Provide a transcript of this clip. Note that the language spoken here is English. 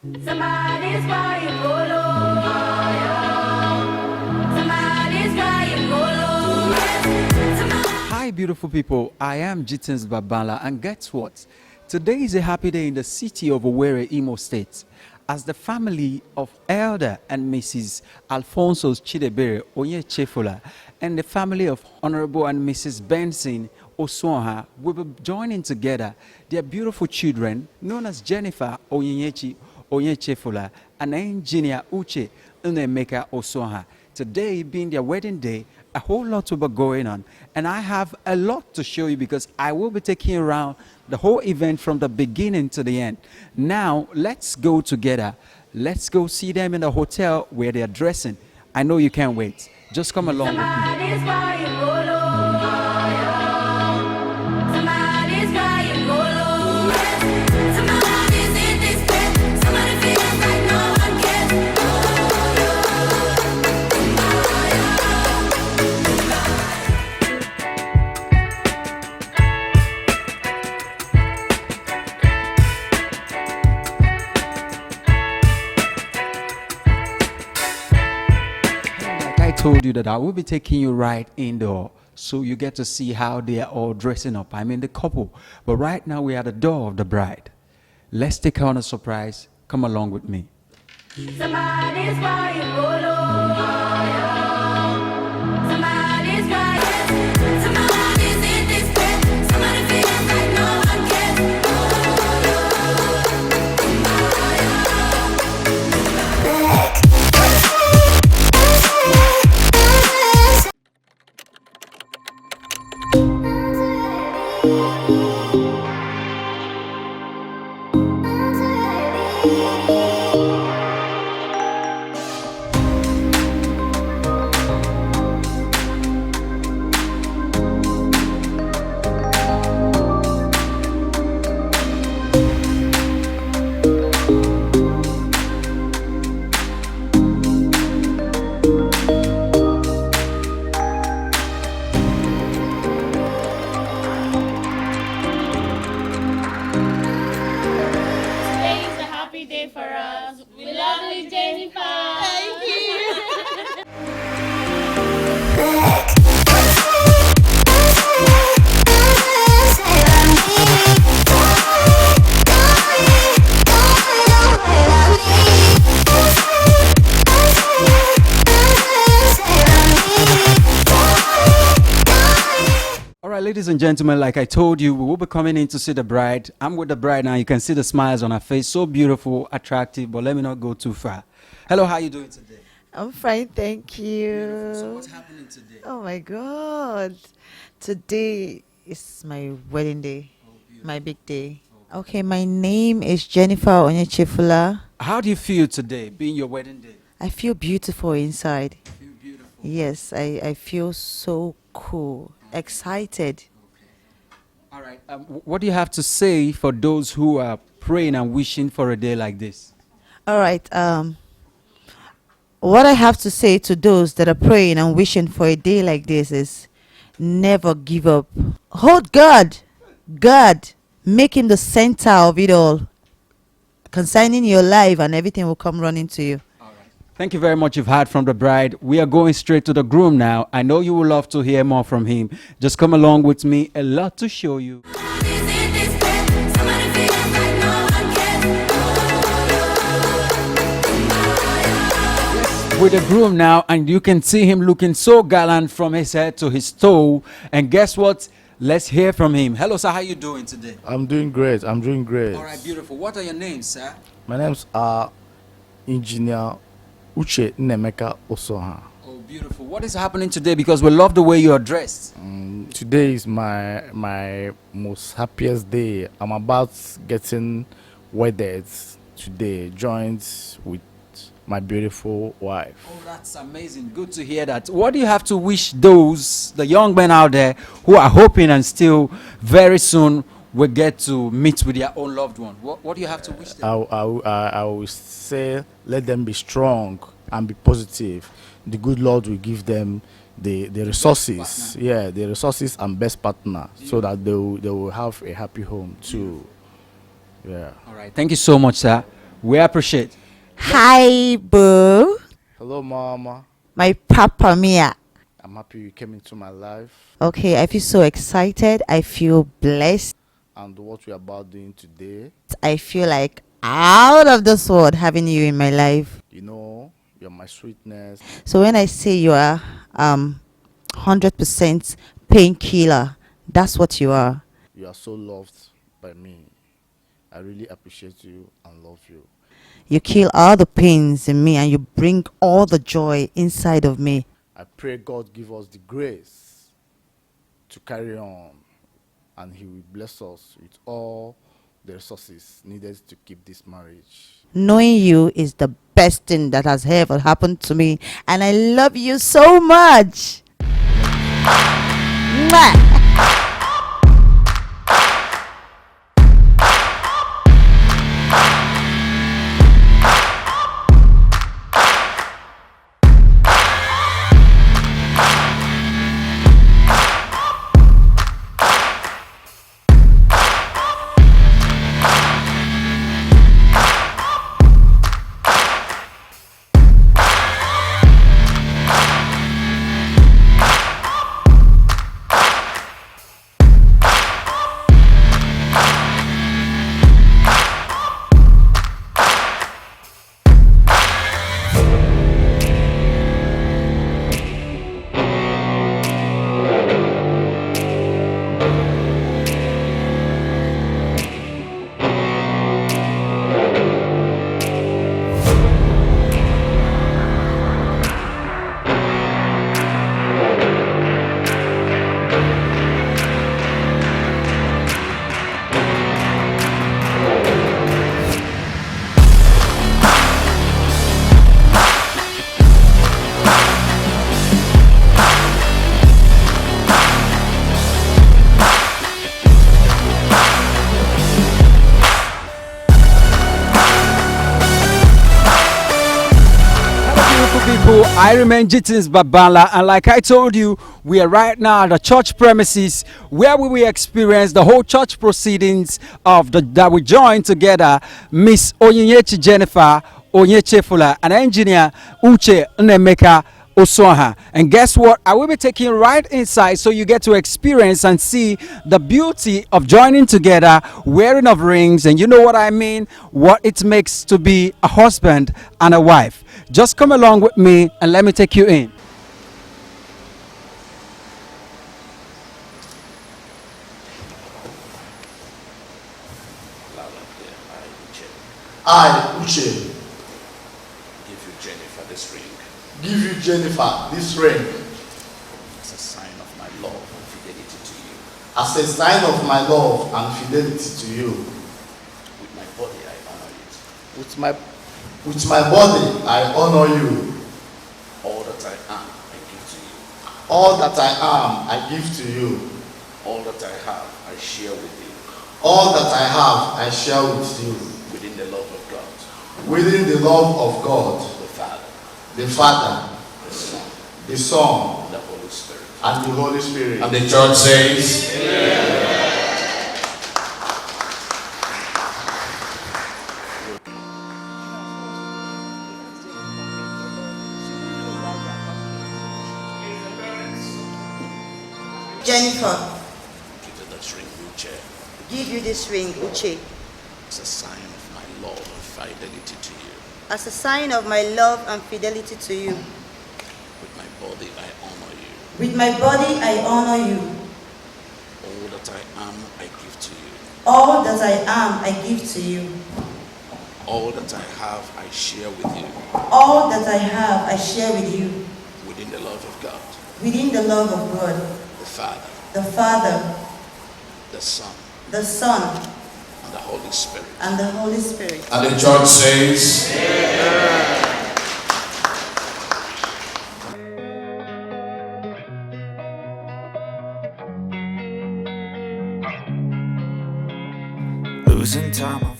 Somebody's crying polo. Somebody's crying polo. Hi, beautiful people. I am Jitens Babala, and guess what? Today is a happy day in the city of Owerri, Imo State, as the family of Elder and Mrs. Alfonso Chidebere Onyechefola and the family of Honorable and Mrs. Benson Oswanha will be joining together their beautiful children, known as Jennifer Onyechefola and engineer Uche Unemeka Oswanha. Today being their wedding day, a whole lot will be going on, and I have a lot to show you because I will be taking you around the whole event from the beginning to the end. Now let's go together. Let's go see them in the hotel where they are dressing. I know you can't wait. Just come along with me. Somebody's crying polo. Somebody's crying polo. Somebody's in despair. Somebody feels like no one cares. Like I told you that I will be taking you right indoor so you get to see how they are all dressing up. I mean the couple. But right now we're at the door of the bride. Let's take her on a surprise. Come along with me. Somebody's crying polo. Somebody's crying. Somebody's in despair. Somebody feels like no one cares. Today is a happy day for us. We love you, Jennifer. Thank you. All right, ladies and gentlemen, like I told you, we will be coming in to see the bride. I'm with the bride now. You can see the smiles on her face. So beautiful, attractive, but let me not go too far. Hello, how are you doing today? I'm fine, thank So you. what's happening today? Oh my God. Today is my wedding day, my big day. Okay, my name is Jennifer Onyechefula. How do you feel today, being your wedding day? I feel beautiful inside. Feel beautiful. Yes, I feel so cool, excited. All right. What do you have to say for those who are praying and wishing for a day like this? All right, what I have to say to those that are praying and wishing for a day like this is never give up. Hold God. God, make him the center of it all. Concerning your life, and everything will come running to you. Thank you very much. You've heard from the bride. We are going straight to the groom now. I know you will love to hear more from him. Just come along with me. A lot to show you. Somebody's in despair. Somebody feels like no one cares. With the groom now, and you can see him looking so gallant from his head to his toe. And guess what? Let's hear from him. Hello, sir. How you doing today? I'm doing great. I'm doing great. All right, beautiful. What are your names, sir? My name's Engineer Uche Nemeka Oswanha. Oh, beautiful. What is happening today? Because we love the way you are dressed. Today is my most happiest day. I'm about getting wedded today, joined with my beautiful wife. Oh, that's amazing. Good to hear that. What do you have to wish those, the young men out there who are hoping and still very soon will get to meet with their own loved one? What do you have to wish them? I will say, let them be strong and be positive. The good Lord will give them the resources, the resources and best partner, so that they will have a happy home too. Yeah. All right. Thank you so much, sir. We appreciate. Hi, boo. Hello, Mama. My Papa Mia. I'm happy you came into my life. Okay, I feel so excited. I feel blessed. And what we're about doing today, I feel like out of this world having you in my life. you know, you're my sweetness. So when I say you are 100% painkiller, that's what you are. You are so loved by me. I really appreciate you and love you. You kill all the pains in me and you bring all the joy inside of me. I pray God give us the grace to carry on, and He will bless us with all the resources needed to keep this marriage. Knowing you is the best thing that has ever happened to me, and I love you so much. Mwah. People, I remain Jitins Babala, and like I told you, we are right now at the church premises where we will experience the whole church proceedings of that we join together. Miss Onyechi Jennifer Onyechefula and engineer Uche Nnemeka Osoha. And guess what? I will be taking you right inside so you get to experience and see the beauty of joining together, wearing of rings, and you know what I mean, what it makes to be a husband and a wife. Just come along with me and let me take you in. I, Uche, Give you Jennifer this ring give you Jennifer this ring as a sign of my love and fidelity to you. as a sign of my love and fidelity to you. With my body, I honor you. With my body, I honor you. All that I am, I give to you. All that I am, I give to you. All that I have, I share with you. All that I have, I share with you. Within the love of God, Within the love of God, the Father, the Father, the Son, the Son, and the Holy Spirit. and the Holy Spirit. And the church says, Jennifer, Give you this ring, Uche, give you this ring, Uche, as a sign of my love and fidelity to you. as a sign of my love and fidelity to you. With my body, I honor you. With my body, I honor you. All that I am, I give to you. All that I am, I give to you. All that I have, I share with you. All that I have, I share with you. Within the love of God, Within the love of God, the Father, the Father, the Son, the Son, and the Holy Spirit. and the Holy Spirit. and the church says, Losing time.